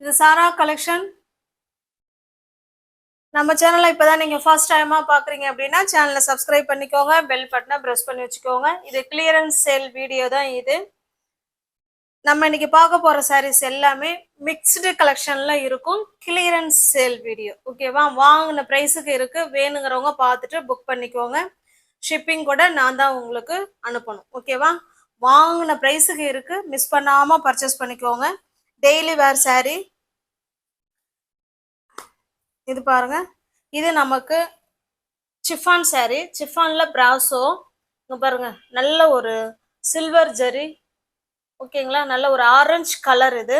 இது சாரா கலெக்ஷன். நம்ம சேனலை இப்பதான் நீங்க ஃபர்ஸ்ட் டைமா பாக்குறீங்க அப்படின்னா சேனலை சப்ஸ்கிரைப் பண்ணிக்கோங்க, பெல் பட்டனை பிரஸ் பண்ணி வச்சுக்கோங்க. இது கிளியரன்ஸ் சேல் வீடியோ தான் இது. நம்ம இன்னைக்கு பார்க்க போற சாரீஸ் எல்லாமே மிக்ஸ்டு கலெக்ஷன்ல இருக்கும். கிளியரன்ஸ் சேல் வீடியோ, ஓகேவா? வாங்கின பிரைஸுக்கு இருக்கு, வேணுங்கிறவங்க பார்த்துட்டு புக் பண்ணிக்கோங்க. ஷிப்பிங் கூட நான் தான் உங்களுக்கு அனுப்பணும், ஓகேவா? வாங்கின பிரைஸுக்கு இருக்கு, மிஸ் பண்ணாம பர்ச்சேஸ் பண்ணிக்கோங்க. டெய்லி வேர் சாரீ இது பாருங்க. இது நமக்கு சிஃபான் சாரீ, சிஃபான்ல பிராசோ. இங்க பாருங்க, நல்ல ஒரு சில்வர் ஜரி, ஓகேங்களா? நல்ல ஒரு ஆரஞ்சு கலர். இது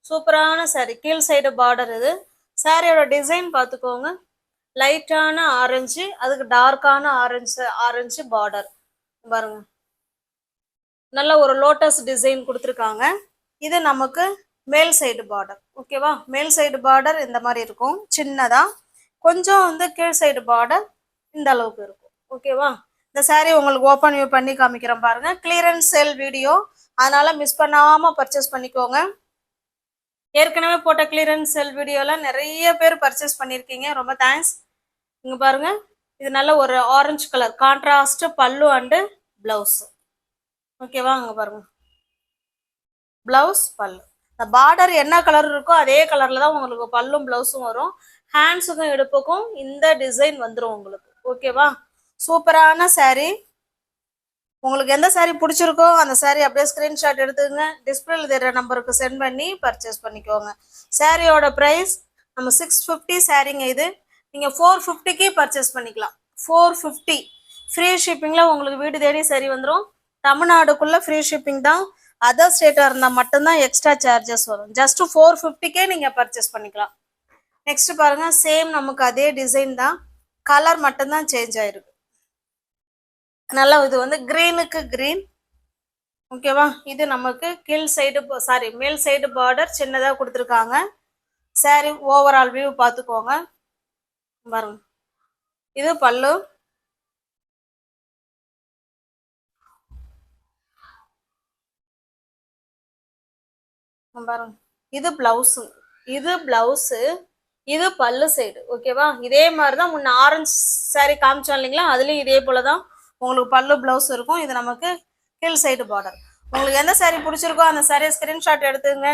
சூப்பரான சாரீ. கீழ் சைடு பார்டர். இது சாரியோட டிசைன் பார்த்துக்கோங்க. லைட்டான ஆரஞ்சு, அதுக்கு டார்க்கான ஆரஞ்சு பார்டர் பாருங்க. நல்ல ஒரு லோட்டஸ் டிசைன் கொடுத்துருக்காங்க. இது நமக்கு மேல் சைடு பார்டர், ஓகேவா? மேல் சைடு பார்டர் இந்த மாதிரி இருக்கும், சின்னதா. கொஞ்சம் வந்து கீழ் சைடு பார்டர் இந்த அளவுக்கு இருக்கும், ஓகேவா? இந்த சாரீ உங்களுக்கு ஓப்பன் வியூ பண்ணி காமிக்கிறேன் பாருங்க. கிளியரன்ஸ் சேல் வீடியோ, அதனால மிஸ் பண்ணாம பர்ச்சேஸ் பண்ணிக்கோங்க. ஏற்கனவே போட்ட கிளியரன்ஸ் சேல் வீடியோல நிறைய பேர் பர்ச்சேஸ் பண்ணிருக்கீங்க, ரொம்ப தேங்க்ஸ். இங்க பாருங்க, இது நல்ல ஒரு ஆரஞ்சு கலர் கான்ட்ராஸ்ட் பல்லு அண்டு பிளவுஸ், ஓகேவா? அங்க பாருங்க, பிளவுஸ் பல்லு. இந்த பார்டர் என்ன கலர் இருக்கோ அதே கலர்ல தான் உங்களுக்கு பல்லும் பிளவுஸும் வரும். ஹேண்ட்ஸுக்கும் இடுப்புக்கும் இந்த டிசைன் வந்துடும் உங்களுக்கு, ஓகேவா? சூப்பரான சாரீ. உங்களுக்கு எந்த சாரீ பிடிச்சிருக்கோ அந்த சாரீ அப்படியே ஸ்கிரீன்ஷாட் எடுத்துங்க, டிஸ்பிளேல தெரிகிற நம்பருக்கு சென்ட் பண்ணி பர்ச்சேஸ் பண்ணிக்கோங்க. சாரியோட ப்ரைஸ் நம்ம 650 சாரீங்க. இது நீங்கள் 450க்கு பர்ச்சேஸ் பண்ணிக்கலாம். 450 ஃப்ரீ ஷிப்பிங்கில் உங்களுக்கு வீடு தேடி சரி வந்துடும். தமிழ்நாடுக்குள்ளே ஃப்ரீ ஷிப்பிங் தான். அதர் ஸ்டேட்டாக இருந்தால் மட்டும்தான் எக்ஸ்ட்ரா சார்ஜஸ் வரும். ஜஸ்ட் 450க்கே நீங்கள் பர்ச்சேஸ் பண்ணிக்கலாம். நெக்ஸ்ட் பாருங்க, சேம் நமக்கு அதே டிசைன் தான், கலர் மட்டும்தான் சேஞ்ச் ஆயிருக்கு. நல்லா இது வந்து கிரீனுக்கு கிரீன், ஓகேவா? இது நமக்கு கீழ் சைடு மேல் சைடு பார்டர் சின்னதாக கொடுத்துருக்காங்க. சாரி ஓவரால் வியூ பார்த்துக்கோங்க பாருங்க. இது பல்லு, பாருங்க. இது பிளவுஸு, இது பல்லு சைடு, ஓகேவா? இதே மாதிரி தான் முன்ன ஆரஞ்சு சாரி காமிச்சோம் இல்லைங்களா, அதுலேயும் இதே போல தான் உங்களுக்கு பல்லு பிளவுஸ் இருக்கும். இது நமக்கு கீழ் சைடு பார்டர். உங்களுக்கு எந்த சாரீ பிடிச்சிருக்கோ அந்த சாரியை ஸ்கிரீன்ஷாட் எடுத்துங்க,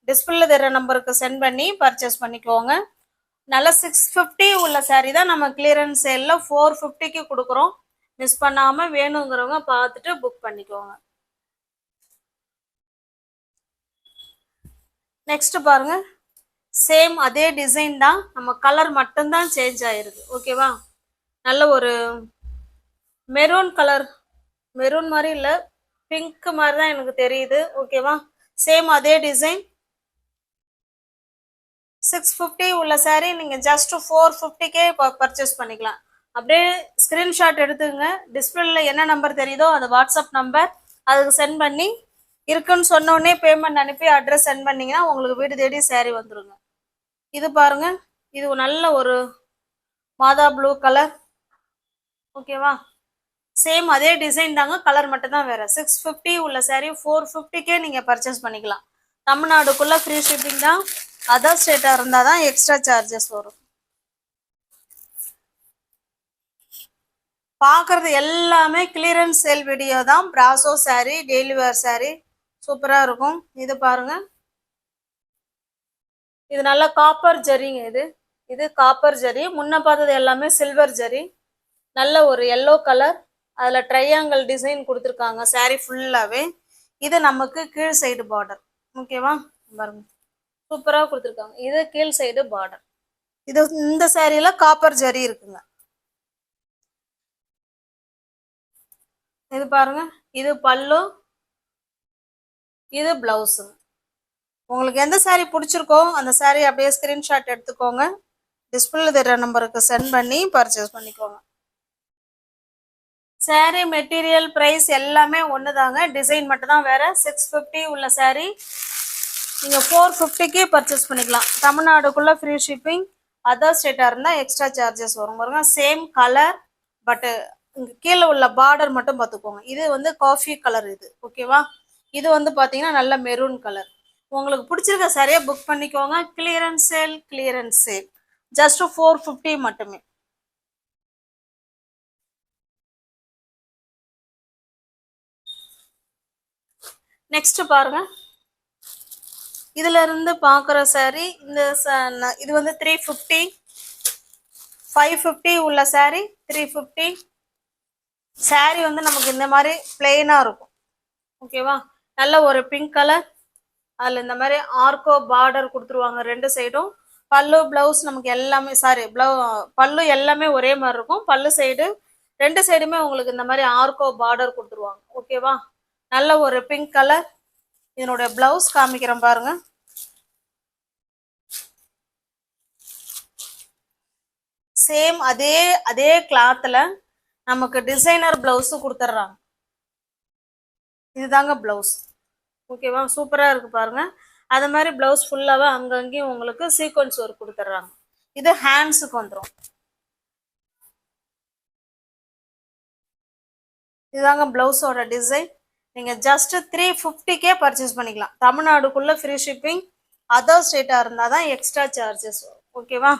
டிஸ்பிளேல தர நம்பருக்கு சென்ட் பண்ணி பர்ச்சேஸ் பண்ணிக்கோங்க. நல்ல 650 உள்ள சாரீ தான் நம்ம கிளியரன்ஸ் சேல்ல 450க்கு கொடுக்குறோம். மிஸ் பண்ணாம வேணுங்கிறவங்க பார்த்துட்டு புக் பண்ணிக்கோங்க. நெக்ஸ்ட் பாருங்க, சேம் அதே டிசைன் தான், நம்ம கலர் மட்டும்தான் சேஞ்ச் ஆயிருக்கு, ஓகேவா? நல்ல ஒரு மெரூன் கலர், மெரூன் மாதிரி இல்லை, பிங்க் மாதிரி தான் எனக்கு தெரியுது, ஓகேவா? சேம் அதே டிசைன். 650 உள்ள சாரீ நீங்கள் ஜஸ்ட் 450க்கே பர்ச்சேஸ் பண்ணிக்கலாம். அப்படியே ஸ்கிரீன்ஷாட் எடுத்துங்க, டிஸ்பிளேல என்ன நம்பர் தெரியுதோ அது வாட்ஸ்அப் நம்பர், அதுக்கு சென்ட் பண்ணி இருக்குன்னு சொன்னோடனே பேமெண்ட் அனுப்பி அட்ரஸ் சென்ட் பண்ணிங்கன்னா உங்களுக்கு வீடு தேடி சாரீ வந்துருங்க. இது பாருங்க, இது நல்ல ஒரு மாதா ப்ளூ கலர், ஓகேவா? சேம் அதே டிசைன் தாங்க, கலர் மட்டும் தான் வேற. 650 உள்ள சாரீ 450க்கே நீங்கள் பர்ச்சேஸ் பண்ணிக்கலாம். தமிழ்நாடுக்குள்ளே ஃப்ரீ ஷிப்பிங் தான். அதர் ஸ்டேட்டாக இருந்தால் தான் எக்ஸ்ட்ரா சார்ஜஸ் வரும். பார்க்குறது எல்லாமே கிளியரன்ஸ் சேல் வீடியோ தான். பிராசோ சாரீ, டெய்லி வேர் சாரீ சூப்பராக இருக்கும். இது பாருங்க, இது நல்லா காப்பர் ஜரிங்க. இது காப்பர் ஜரி. முன்ன பார்த்தது எல்லாமே சில்வர் ஜரி. நல்ல ஒரு எல்லோ கலர், அதில் ட்ரையாங்கிள் டிசைன் கொடுத்துருக்காங்க சாரீ ஃபுல்லாகவே. இது நமக்கு கீழ் சைடு பார்டர், ஓகேவா? பாருங்க, சூப்பராக கொடுத்துருக்காங்க. இது கீழ் சைடு பார்டர். இது இந்த சாரியில காப்பர் ஜரி இருக்குங்க. இது பாருங்க, இது பல்லு, இது பிளவுஸு. உங்களுக்கு எந்த சாரீ பிடிச்சிருக்கோ அந்த சாரீ அப்படியே ஸ்கிரீன்ஷாட் எடுத்துக்கோங்க, டிஸ்பிளேல தர நம்பருக்கு சென்ட் பண்ணி பர்ச்சேஸ் பண்ணிக்கோங்க. சாரீ மெட்டீரியல் ப்ரைஸ் எல்லாமே ஒன்று தாங்க, டிசைன் மட்டும் தான் வேறு. 650 உள்ள சாரீ நீங்கள் 450க்கே பர்ச்சேஸ் பண்ணிக்கலாம். தமிழ்நாடுக்குள்ளே ஃப்ரீ ஷிப்பிங். அதர் ஸ்டேட்டாக இருந்தால் எக்ஸ்ட்ரா சார்ஜஸ் வரும் பாருங்க. சேம் கலர், பட்டு இங்கே கீழே உள்ள பார்டர் மட்டும் பார்த்துக்கோங்க. இது வந்து காஃபி கலர், இது ஓகேவா? இது வந்து பார்த்தீங்கன்னா நல்ல மெரூன் கலர். உங்களுக்கு பிடிச்சிருக்க சாரியை புக் பண்ணிக்கோங்க. Clearance sale, clearance sale. Just 450 மட்டுமே. நெக்ஸ்ட் பாருங்க, இதுல இருந்து பாக்குற சாரி இந்த இது வந்து 350, 550 உள்ள சாரி 350. சாரி வந்து நமக்கு இந்த மாதிரி பிளெயினா இருக்கும். ஓகேவா? நல்ல ஒரு பிங்க் கலர், அதில் இந்த மாதிரி ஆர்கோ பார்டர் கொடுத்துருவாங்க 2 சைடும். பல்லு பிளவுஸ் நமக்கு எல்லாமே பல்லு எல்லாமே ஒரே மாதிரி இருக்கும். பல்லு சைடு 2 சைடுமே உங்களுக்கு இந்த மாதிரி ஆர்கோ பார்டர் கொடுத்துருவாங்க. ஓகேவா? நல்ல ஒரு பிங்க் கலர். இதனுடைய பிளவுஸ் காமிக்கிறேன் பாருங்க. சேம் அதே அதே கிளாத்ல நமக்கு டிசைனர் பிளவுஸ் கொடுத்துட்றாங்க. இதுதாங்க பிளவுஸ். ஓகேவா? சூப்பரா இருக்கு பாருங்க. அது மாதிரி பிளவுஸ் ஃபுல்லாவே அங்கங்கேயும் உங்களுக்கு சீக்வன்ஸ் ஒர்க் கொடுத்துட்றாங்க. இது ஹேண்ட்ஸுக்கு வந்துடும். இதுதாங்க பிளவுஸோட டிசைன். நீங்க ஜஸ்ட் 350 பர்ச்சேஸ் பண்ணிக்கலாம். தமிழ்நாடுக்குள்ள ஃப்ரீ ஷிப்பிங். அதர் ஸ்டேட்டா இருந்தாதான் எக்ஸ்ட்ரா சார்ஜஸ் வரும். ஓகேவா?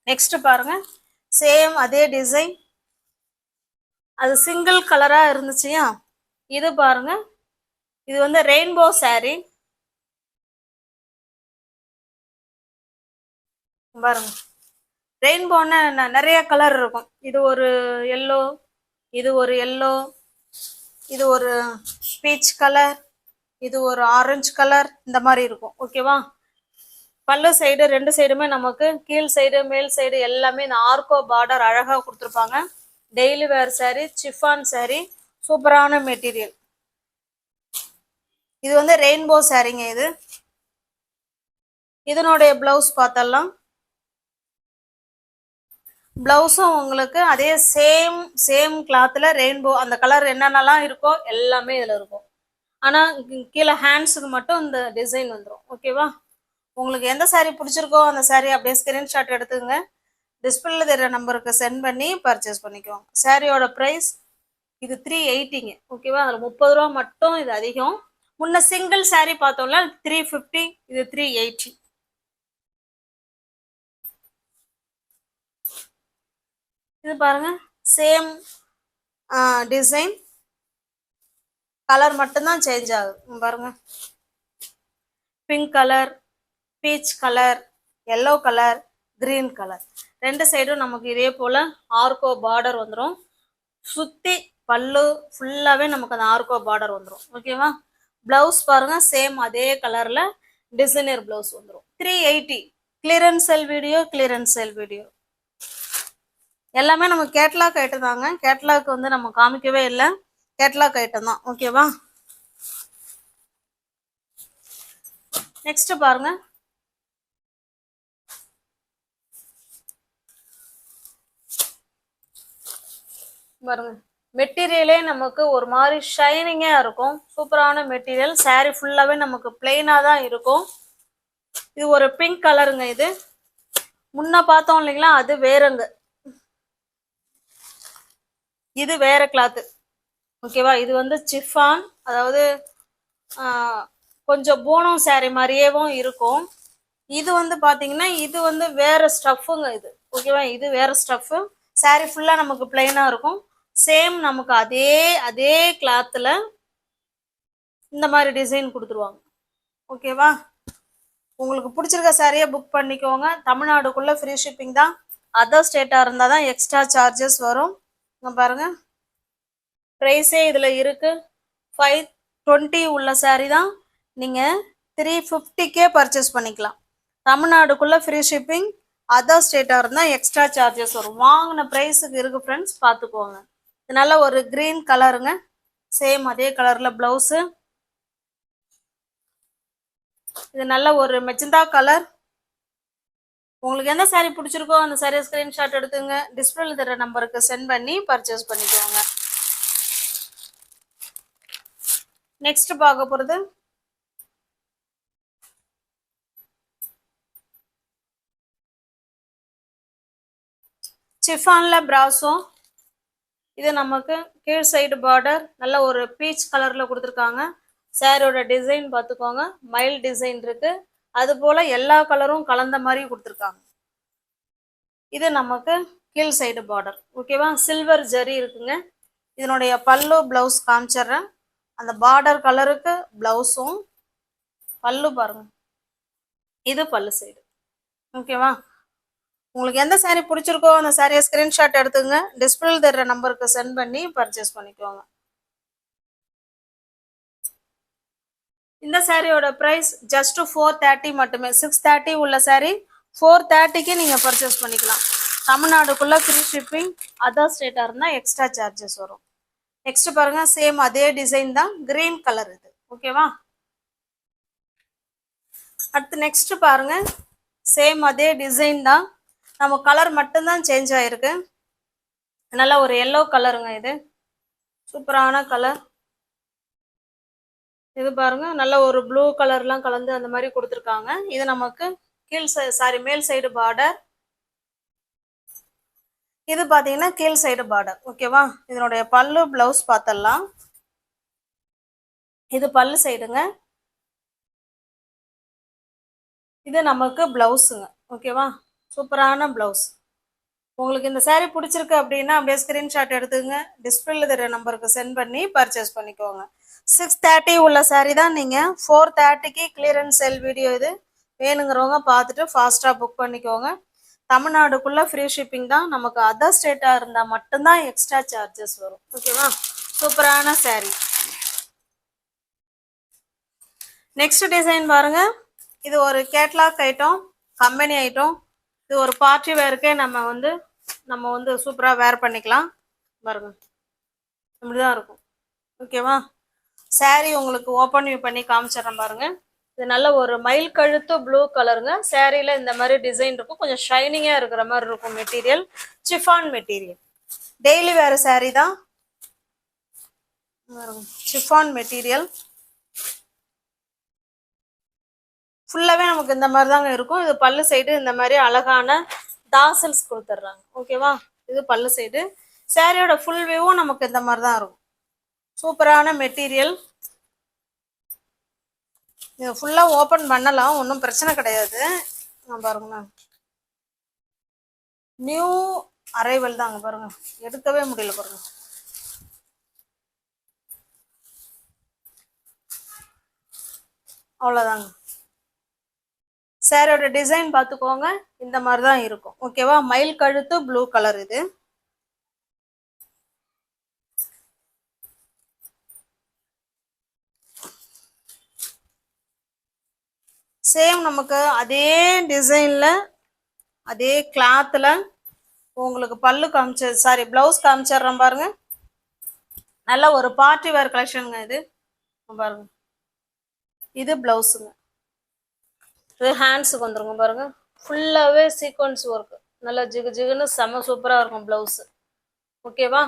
நெக்ஸ்ட் பாருங்க, சேம் அதே டிசைன். அது சிங்கிள் கலரா இருந்துச்சுயா. இது பாருங்க, இது வந்து ரெயின்போ சாரி. பாருங்க, ரெயின்போன்னா நிறைய கலர் இருக்கும். இது ஒரு எல்லோ, இது ஒரு எல்லோ, இது ஒரு பீச் கலர், இது ஒரு ஆரஞ்சு கலர், இந்த மாதிரி இருக்கும். ஓகேவா? பல்லு சைடு 2 சைடுமே நமக்கு கீழ் சைடு மேல் சைடு எல்லாமே இந்த ஆர்கோ பார்டர் அழகா கொடுத்துருப்பாங்க. டெய்லி வேர் சாரி, சிஃபான் சாரி, சூப்பரான மெட்டீரியல். இது வந்து ரெயின்போ சாரிங்க. இது இதனுடைய பிளவுஸ் பார்த்தலாம். பிளவுஸும் உங்களுக்கு அதே சேம் கிளாத்ல ரெயின்போ அந்த கலர் என்னென்னலாம் இருக்கோ எல்லாமே இதுல இருக்கும். ஆனா கீழே ஹேண்ட்ஸுக்கு மட்டும் இந்த டிசைன் வந்துடும். ஓகேவா? உங்களுக்கு எந்த சாரி பிடிச்சிருக்கோ அந்த சாரி அப்படியே ஸ்கிரீன்ஷாட் எடுத்துங்க. டிஸ்பிளேல தெரியற நம்பருக்கு சென்ட் பண்ணி பர்ச்சேஸ் பண்ணிக்கோங்க. சாரியோட ப்ரைஸ் இது 380ங்க. ஓகேவா? அதில் 30 ரூபா மட்டும் இது அதிகம். முன்ன சிங்கிள் சாரி பார்த்தோம்ல 350, இது 380. இது பாருங்க, சேம் டிசைன், கலர் மட்டும்தான் சேஞ்ச் ஆகுது. பாருங்க, pink colour, peach colour, yellow colour, green colour. 2 சைடும் நமக்கு இதே போல ஆர்கோ பார்டர் வந்துடும். சுத்தி பல்லு ஃபுல்லாவே நமக்கு அந்த ஆர்கோ பார்டர் வந்துடும். ஓகேவா? பிளவுஸ் பாருங்க, சேம் அதே கலர்ல டிசைனர் பிளவுஸ் வந்துடும். 380. கிளியரன்ஸ் செல் வீடியோ, கிளியரன்ஸ் செல் வீடியோ. எல்லாமே நம்ம கேட்லாக் ஐட்டம் தாங்க. கேட்லாக் வந்து நம்ம காமிக்கவே இல்லை, கேட்லாக் ஐட்டம் தான். ஓகேவா? நெக்ஸ்ட் பாருங்க, பாருங்க மெட்டீரியலே நமக்கு ஒரு மாதிரி ஷைனிங்கா இருக்கும். சூப்பரான மெட்டீரியல். சாரி ஃபுல்லாவே நமக்கு பிளெயினா தான் இருக்கும். இது ஒரு பிங்க் கலருங்க. இது முன்ன பார்த்தோம் இல்லைங்களா, அது வேறங்க, இது வேற கிளாத்து. ஓகேவா? இது வந்து சிஃபான், அதாவது கொஞ்சம் பூனம் சாரி மாதிரியேவும் இருக்கும். இது வந்து பாத்தீங்கன்னா இது வந்து வேற ஸ்டஃப்புங்க. இது ஓகேவா? இது வேற ஸ்டஃப். சாரி ஃபுல்லா நமக்கு பிளெயினா இருக்கும். சேம் நமக்கு அதே அதே கிளாத்ல இந்த மாதிரி டிசைன் கொடுத்துருவாங்க. ஓகேவா? உங்களுக்கு பிடிச்சிருக்க சாரியை புக் பண்ணிக்கோங்க. தமிழ்நாடுக்குள்ள ஃப்ரீ ஷிப்பிங் தான். அதர் ஸ்டேட்டா இருந்தா தான் எக்ஸ்ட்ரா சார்ஜஸ் வரும். பாருங்க, ப்ரைஸே இதுல இருக்கு. 520 உள்ள சாரி தான் நீங்க 350 பர்ச்சேஸ் பண்ணிக்கலாம். தமிழ்நாடுக்குள்ள ஃப்ரீ ஷிப்பிங். அதர் ஸ்டேட்டா இருந்தா எக்ஸ்ட்ரா சார்ஜஸ் வரும். வாங்கின ப்ரைஸுக்கு இருக்கு ஃப்ரெண்ட்ஸ், பார்த்துக்கோங்க. இது நல்ல ஒரு கிரீன் கலருங்க. சேம் அதே கலர்ல பிளவுஸ். இது நல்ல ஒரு மெஜந்தா கலர். உங்களுக்கு எந்த சாரி பிடிச்சிருக்கோ அந்த சாரியை ஸ்கிரீன்ஷாட் எடுத்துங்க. டிஸ்பிளேல தர நம்பருக்கு சென்ட் பண்ணி பர்ச்சேஸ் பண்ணிக்கோங்க. நெக்ஸ்ட் பார்க்க போறது சிஃபான்ல பிராசோ. இது நமக்கு கீழ் சைடு பார்டர் நல்ல ஒரு பீச் கலர்ல கொடுத்துருக்காங்க. சாரியோட டிசைன் பார்த்துக்கோங்க, மயில் டிசைன் இருக்கு. அது போல எல்லா கலரும் கலந்த மாதிரி கொடுத்துருக்காங்க. இது நமக்கு கீழ் சைடு பார்டர். ஓகேவா, சில்வர் ஜரி இருக்குங்க. இதனுடைய பல்லு பிளவுஸ் காமிச்சிடுறேன். அந்த பார்டர் கலருக்கு பிளவுஸும் பல்லு பாருங்க, இது பல்லு சைடு. ஓகேவா, உங்களுக்கு எந்த சாரீ பிடிச்சிருக்கோ அந்த சாரியை ஸ்கிரீன்ஷாட் எடுத்துங்க, டிஸ்பிளே தர்ற நம்பருக்கு சென்ட் பண்ணி பர்ச்சேஸ் பண்ணிக்கோங்க. இந்த சாரியோட ப்ரைஸ் ஜஸ்ட் 430 மட்டுமே. 630 உள்ள சாரீ 430க்கு நீங்கள் பர்ச்சேஸ் பண்ணிக்கலாம். தமிழ்நாடுக்குள்ளே ஃப்ரீ ஷிப்பிங், அதர் ஸ்டேட்டாக இருந்தால் எக்ஸ்ட்ரா சார்ஜஸ் வரும். நெக்ஸ்ட் பாருங்க, சேம் அதே டிசைன் தான், கிரீன் கலர் இது. ஓகேவா, அடுத்து நெக்ஸ்ட் பாருங்க, சேம் அதே டிசைன் தான், நம்ம கலர் மட்டும்தான் சேஞ்ச் ஆயிருக்கு. நல்லா ஒரு எல்லோ கலருங்க, இது சூப்பரான கலர். இது பாருங்க, நல்ல ஒரு ப்ளூ கலர்லாம் கலந்து அந்த மாதிரி கொடுத்துருக்காங்க. இது நமக்கு மேல் சைடு பார்டர். இது பாத்தீங்கன்னா கீழ் சைடு பார்டர். ஓகேவா, இதனுடைய பல்லு பிளவுஸ் பார்த்தலாம். இது பல்லு சைடுங்க, இது நமக்கு பிளவுஸுங்க. ஓகேவா, சூப்பரான பிளவுஸ். உங்களுக்கு இந்த சாரீ பிடிச்சிருக்கு அப்படின்னா அப்படியே ஸ்கிரீன்ஷாட் எடுத்துங்க, டிஸ்பிளேல தெரிய நம்பருக்கு சென்ட் பண்ணி பர்ச்சேஸ் பண்ணிக்கோங்க. 630 உள்ள சாரீ தான் நீங்கள் 430க்கு கிளியரன்ஸ் செல் வீடியோ. இது வேணுங்கிறவங்க பார்த்துட்டு ஃபாஸ்ட்டாக புக் பண்ணிக்கோங்க. தமிழ்நாடுக்குள்ள ஃப்ரீ ஷிப்பிங் தான். நமக்கு அதர் ஸ்டேட்டாக இருந்தால் மட்டும்தான் எக்ஸ்ட்ரா சார்ஜஸ் வரும். ஓகேவா, சூப்பரான சாரீ. நெக்ஸ்ட் டிசைன் பாருங்க, இது ஒரு கேட்லாக் ஐட்டம், கம்பெனி ஐட்டம். இது ஒரு பார்ட்டி வேருக்கே நம்ம வந்து சூப்பராக வேர் பண்ணிக்கலாம். பாருங்க, இப்படிதான் இருக்கும். ஓகேவா, சாரீ உங்களுக்கு ஓப்பன் வியூ பண்ணி காமிச்சிடறேன் பாருங்க. இது நல்ல ஒரு மயில் கழுத்து ப்ளூ கலருங்க. சாரியில இந்த மாதிரி டிசைன் இருக்கும், கொஞ்சம் ஷைனிங்கா இருக்கிற மாதிரி இருக்கும். மெட்டீரியல் சிஃபான் மெட்டீரியல், டெய்லி வேற சாரீ தான். சிஃபான் மெட்டீரியல் ஃபுல்லாவே நமக்கு இந்த மாதிரி தாங்க இருக்கும். இது பல்லு சைடு இந்த மாதிரி அழகான தாசல்ஸ் கொடுத்துட்றாங்க. ஓகேவா, இது பல்லு சைடு. சாரியோட ஃபுல் வியூவும் நமக்கு இந்த மாதிரி தான் இருக்கும். சூப்பரான மெட்டீரியல். இது ஃபுல்லாக ஓப்பன் பண்ணலாம், ஒன்றும் பிரச்சனை கிடையாது. பாருங்க, நியூ அரைவல் தாங்க. பாருங்க, எடுக்கவே முடியல பாருங்க. அவ்வளோதாங்க. சாரியோட டிசைன் பார்த்துக்கோங்க, இந்த மாதிரி தான் இருக்கும். ஓகேவா, மயில் கழுத்து ப்ளூ கலர். இது சேம் நமக்கு அதே டிசைன்ல அதே கிளாத்ல உங்களுக்கு பல்லு பிளவுஸ் காமிச்சிடுறேன் பாருங்க. நல்ல ஒரு பார்ட்டி வேர் கலெக்ஷனுங்க இது. பாருங்க, இது பிளவுஸுங்க. இது ஹேண்ட்ஸுக்கு வந்துருங்க. பாருங்க, ஃபுல்லாகவே சீக்வன்ஸ் ஒர்க், நல்லா ஜிகு ஜிகுன்னு செம்ம சூப்பராக இருக்கும் பிளவுஸ். ஓகேவா,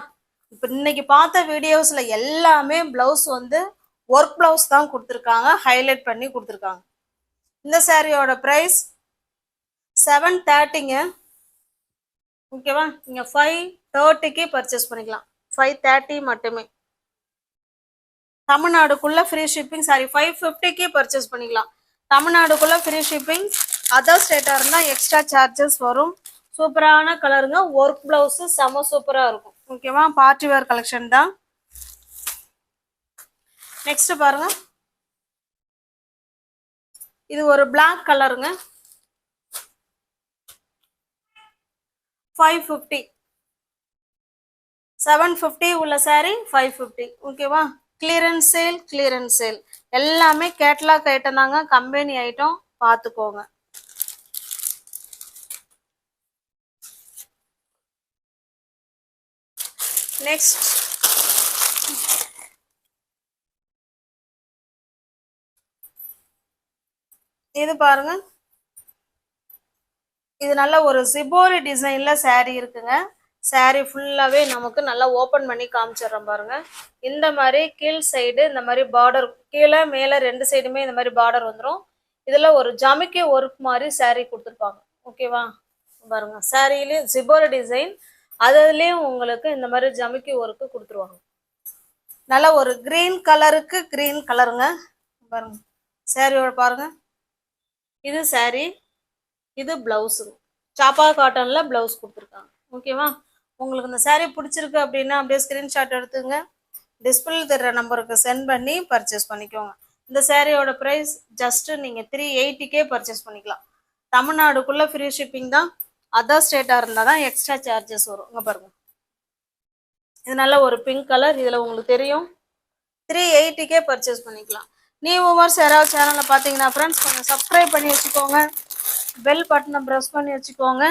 இப்போ இன்னைக்கு பார்த்த வீடியோஸ்ல எல்லாமே பிளவுஸ் வந்து ஒர்க் பிளவுஸ் தான் கொடுத்துருக்காங்க, ஹைலைட் பண்ணி கொடுத்துருக்காங்க. இந்த சாரியோட ப்ரைஸ் 730ங்க. ஓகேவா, நீங்கள் 530க்கு பர்ச்சேஸ் பண்ணிக்கலாம். 530 மட்டுமே. தமிழ்நாடுக்குள்ள ஃப்ரீ ஷிப்பிங். 550க்கு பர்ச்சேஸ் பண்ணிக்கலாம். தமிழ்நாடுக்குள்ள ஃப்ரீ ஷிப்பிங், அதர் ஸ்டேட்டாக இருந்தால் எக்ஸ்ட்ரா சார்ஜஸ் வரும். சூப்பரான கலருங்க, ஒர்க் பிளவுஸ் செம சூப்பராக இருக்கும். ஓகேவா, பார்ட்டி வேர் கலெக்ஷன் தான். நெக்ஸ்ட் பாருங்க, இது ஒரு பிளாக் கலருங்க. 550, 750 உள்ள சாரி 550. ஓகேவா, கிளியரன்ஸ் சேல் எல்லாமே கேட்லாக் ஐட்டம் தாங்க, கம்பெனி ஐட்டம், பார்த்துக்கோங்க. நெக்ஸ்ட் இது பாருங்க, இது நல்ல ஒரு சிபோரி டிசைன்ல சாரி இருக்குங்க. சாரி ஃபுல்லாவே நமக்கு நல்லா ஓப்பன் பண்ணி காமிச்சிடுறேன் பாருங்க. இந்த மாதிரி கீழ் சைடு இந்த மாதிரி பார்டர், கீழே மேலே ரெண்டு சைடுமே இந்த மாதிரி பார்டர் வந்துடும். இதுல ஒரு ஜமிக்கி ஒர்க் மாதிரி சாரி கொடுத்துருப்பாங்க. ஓகேவா, பாருங்க, சாரியிலேயும் சிபோரி டிசைன், அதுலயும் உங்களுக்கு இந்த மாதிரி ஜமிக்கி ஒர்க்கு கொடுத்துருவாங்க. நல்ல ஒரு கிரீன் கலருக்கு கிரீன் கலருங்க. பாருங்க சாரியோட பாருங்க. இது சாரி, இது பிளவுஸுங்க. சாப்பா காட்டன்ல பிளவுஸ் கொடுத்துருக்காங்க. ஓகேவா? உங்களுக்கு இந்த சாரி பிடிச்சிருக்கு அப்படின்னா அப்படியே ஸ்கிரீன்ஷாட் எடுத்துங்க, டிஸ்பிளே தர்ற நம்பருக்கு சென்ட் பண்ணி பர்ச்சேஸ் பண்ணிக்கோங்க. இந்த சாரியோட ப்ரைஸ் ஜஸ்ட் நீங்கள் 380 பர்ச்சேஸ் பண்ணிக்கலாம். தமிழ்நாடுக்குள்ள ஃப்ரீ ஷிப்பிங் தான். அதர் ஸ்டேட்டாக இருந்தால் தான் எக்ஸ்ட்ரா சார்ஜஸ் வரும். இங்கே பாருங்க, இது நல்ல ஒரு பிங்க் கலர். இதில் உங்களுக்கு தெரியும் 380 பர்ச்சேஸ் பண்ணிக்கலாம். நியூ வியூவர்ஸ் யாராவது சேனலில் பார்த்தீங்கன்னா ஃப்ரெண்ட்ஸ் கொஞ்சம் சப்ஸ்கிரைப் பண்ணி வச்சுக்கோங்க, பெல் பட்டனை ப்ரெஸ் பண்ணி வச்சுக்கோங்க.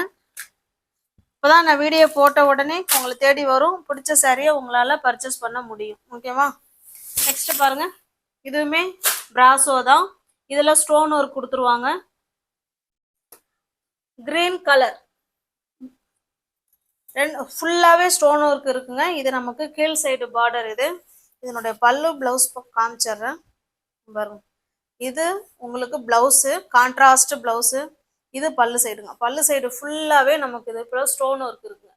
இப்போதான் நான் வீடியோ போட்ட உடனே உங்களை தேடி வரும், பிடிச்ச சாரியை உங்களால் பர்ச்சேஸ் பண்ண முடியும். ஓகேவா? நெக்ஸ்ட் பாருங்க, இதுவுமே பிராசோ தான். இதில் ஸ்டோன் ஒர்க் கொடுத்துருவாங்க. கிரீன் கலர் ஃபுல்லாகவே ஸ்டோன் ஒர்க் இருக்குங்க. இது நமக்கு கீழ் சைடு பார்டர். இது இதனுடைய பல்லு பிளவுஸ் காமிச்சிடுறேன் பாருங்க. இது உங்களுக்கு பிளவுஸு, கான்ட்ராஸ்ட் பிளவுஸு. இது பல்லு சைடுங்க. பல்லு சைடு ஃபுல்லாகவே நமக்கு இது இப்போ ஸ்டோன் ஒர்க் இருக்குங்க.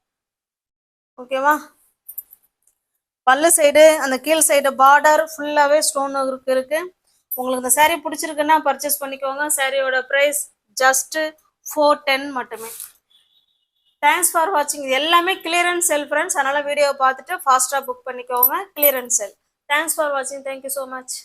ஓகேவா? பல்லு சைடு அந்த கீழ் சைடு பார்டர் ஃபுல்லாகவே ஸ்டோன் ஒர்க் இருக்கு. உங்களுக்கு இந்த சாரீ பிடிச்சிருக்குன்னா பர்ச்சேஸ் பண்ணிக்கோங்க. சாரியோட ப்ரைஸ் ஜஸ்ட் 410 மட்டுமே. தேங்க்ஸ் ஃபார் வாட்சிங். இது எல்லாமே கிளியரன்ஸ் செல் ஃப்ரெண்ட்ஸ், அதனால் வீடியோ பார்த்துட்டு ஃபாஸ்ட்டாக புக் பண்ணிக்கோங்க. Clearance sell. தேங்க்ஸ் ஃபார் வாட்சிங். Thank you so much.